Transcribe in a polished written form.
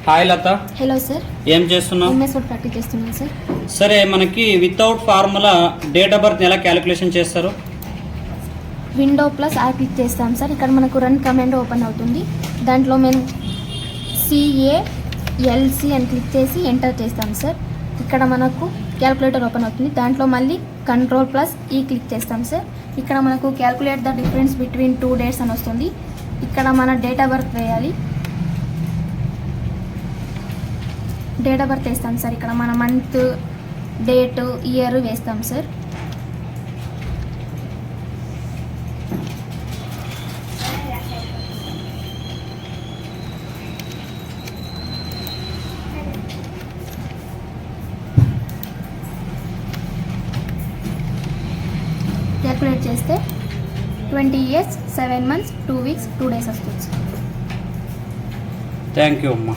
Hi లత. Hello sir. ఏం చేస్తున్నావు? MS word practice చేస్తున్నాను సార్. సరే, మనకి without formula date of birth ఎలా క్యాలిక్యులేషన్ చేస్తారు? విండో ప్లస్ ఆర్ క్లిక్ చేస్తాం సార్. ఇక్కడ మనకు రన్ కమాండ్ ఓపెన్ అవుతుంది. దాంట్లో మేము CALC అని క్లిక్ చేసి ఎంటర్ చేస్తాం సార్. ఇక్కడ మనకు క్యాల్కులేటర్ ఓపెన్ అవుతుంది. దాంట్లో మళ్ళీ కంట్రోల్ ప్లస్ ఈ క్లిక్ చేస్తాం సార్. ఇక్కడ మనకు calculate the difference between 2 dates అని వస్తుంది. ఇక్కడ మన డేట్ ఆఫ్ బర్త్ వేయాలి. డేట్ ఆఫ్ బర్త్ వేస్తాం సార్. ఇక్కడ మన మంత్, డేట్, ఇయర్ వేస్తాం సార్. క్యాల్కులేట్ చేస్తే 20 years 7 months 2 weeks 2 days వస్తుంది. థ్యాంక్ యూ అమ్మా.